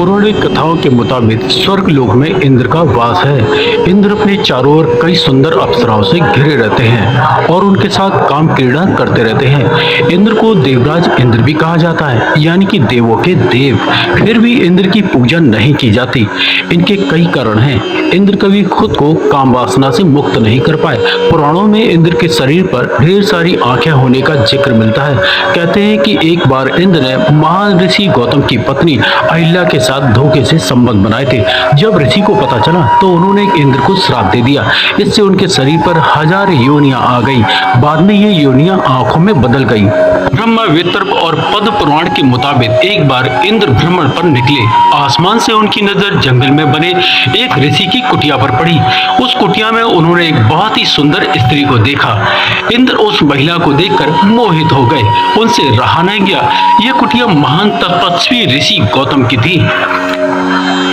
पौराणिक कथाओं के मुताबिक स्वर्ग लोक में इंद्र का वास है। इंद्र अपने चारों ओर कई सुंदर अप्सराओं से घिरे रहते हैं और उनके साथ काम क्रीड़ा करते रहते हैं। इंद्र को देवराज इंद्र भी कहा जाता है, यानी कि देवों के देव। फिर भी इंद्र की पूजा नहीं की जाती। इनके कई कारण हैं। इंद्र कभी खुद को काम वासना से मुक्त नहीं कर पाए। पुराणों में इंद्र के शरीर पर ढेर सारी आंखें होने का जिक्र मिलता है। कहते हैं कि एक बार इंद्र ने महान ऋषि गौतम की पत्नी अहिल्या के साथ धोखे से संबंध बनाए थे। जब ऋषि को पता चला तो उन्होंने इंद्र को श्राप दे दिया। इससे उनके शरीर पर 1000 योनियां आ गई। बाद में ये योनियां आंखों में बदल गई। ब्रह्मा, वितर्क और पद्म पुराण के मुताबिक एक बार इंद्र भ्रमण पर निकले। आसमान से उनकी नजर जंगल में बने एक ऋषि की कुटिया पर पड़ी। उस कुटिया में उन्होंने एक बहुत ही सुंदर स्त्री को देखा। इंद्र उस महिला को देखकर मोहित हो गए। उनसे रहा नहीं गया। यह कुटिया महान तपस्वी ऋषि गौतम की थी।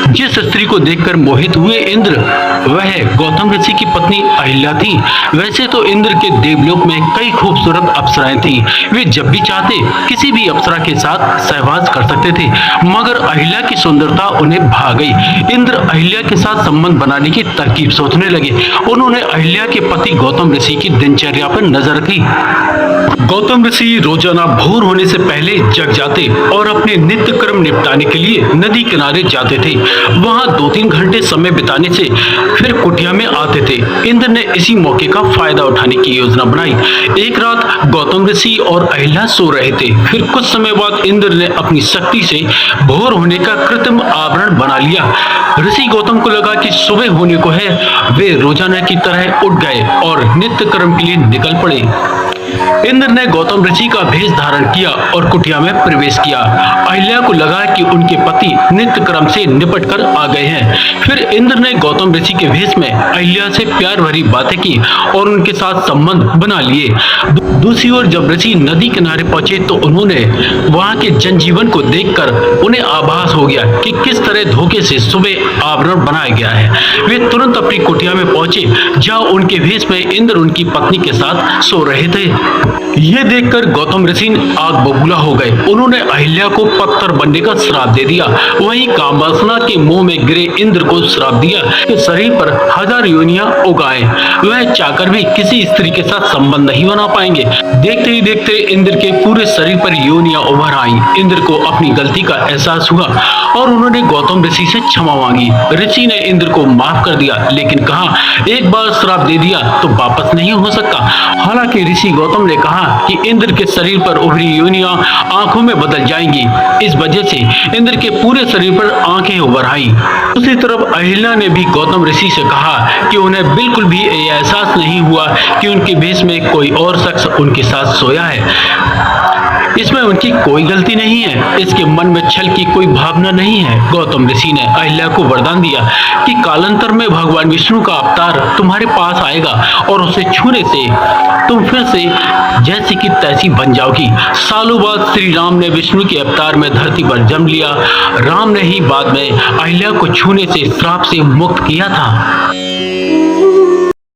जिस स्त्री को देखकर मोहित हुए इंद्र, वह गौतम ऋषि की पत्नी अहिल्या थी। वैसे तो इंद्र के देवलोक में कई खूबसूरत अप्सराएं थीं। वे जब भी चाहते किसी भी अप्सरा के साथ सहवास कर सकते थे, मगर अहिल्या की सुंदरता उन्हें भा गई। इंद्र अहिल्या के साथ संबंध बनाने की तरकीब सोचने लगे। उन्होंने अहिल्या के पति गौतम ऋषि की दिनचर्या पर नजर रखी। गौतम ऋषि रोजाना भोर होने से पहले जग जाते और अपने नित्य कर्म निपटाने के लिए नदी किनारे जाते थे। वहां 2-3 घंटे समय बिताने से फिर कुटिया में आते थे। इंद्र ने इसी मौके का फायदा उठाने की योजना बनाई। एक रात गौतम ऋषि और अहिल्या सो रहे थे। फिर कुछ समय बाद इंद्र ने अपनी शक्ति से भोर होने का कृत्रिम आवरण बना लिया। ऋषि गौतम को लगा कि सुबह होने को है। वे रोजाना की तरह उठ गए और नित्य कर्म के लिए निकल पड़े। इंद्र ने गौतम ऋषि का भेष धारण किया और कुटिया में प्रवेश किया। अहिल्या को लगा कि उनके पति नित्य कर्म से निपट कर आ गए हैं। फिर इंद्र ने गौतम ऋषि के भेष में अहिल्या से प्यार भरी बातें की और उनके साथ संबंध बना लिए। दूसरी ओर जब ऋषि नदी किनारे पहुंचे तो उन्होंने वहां के जनजीवन को देखकर उन्हें आभास हो गया कि किस तरह धोखे से सुबह आवरण बनाया गया है। वे तुरंत अपनी कुटिया में पहुंचे, जहां उनके भेष में इंद्र उनकी पत्नी के साथ सो रहे थे। यह देखकर गौतम ऋषि आग बबूला हो गए। उन्होंने अहिल्या को पत्थर बनने का श्राप दे दिया। वहीं कामवासना के मुंह में गिरे इंद्र को श्राप दिया कि शरीर पर 1000 योनियां उगाए। वह चाहकर भी किसी स्त्री के साथ संबंध नहीं बना पाएंगे। देखते ही देखते इंद्र के पूरे शरीर पर योनियां उभर आईं। इंद्र को अपनी गलती का एहसास हुआ और उन्होंने गौतम ऋषि से क्षमा मांगी। ऋषि ने इंद्र को माफ कर दिया, लेकिन कहा एक बार श्राप दे दिया तो वापस नहीं हो सकता। हालांकि ऋषि गौतम ने कहा कि इंद्र के शरीर पर उभरी योनियां आंखों में बदल जाएंगी। इस वजह से इंद्र के पूरे शरीर पर आंखें उभर आईं। दूसरी तरफ अहिल्या ने भी गौतम ऋषि से कहा कि उन्हें बिल्कुल भी यह एहसास नहीं हुआ कि उनके भेष में कोई और शख्स उनके साथ सोया है। इसमें उनकी कोई गलती नहीं है। इसके मन में छल की कोई भावना नहीं है। गौतम ऋषि ने अहिल्या को वरदान दिया कि कालांतर में भगवान विष्णु का अवतार तुम्हारे पास आएगा और उसे छूने से तुम फिर से जैसी की तैसी बन जाओगी। सालों बाद श्री राम ने विष्णु के अवतार में धरती पर जन्म लिया। राम ने ही बाद में अहिल्या को छूने से श्राप से मुक्त किया था।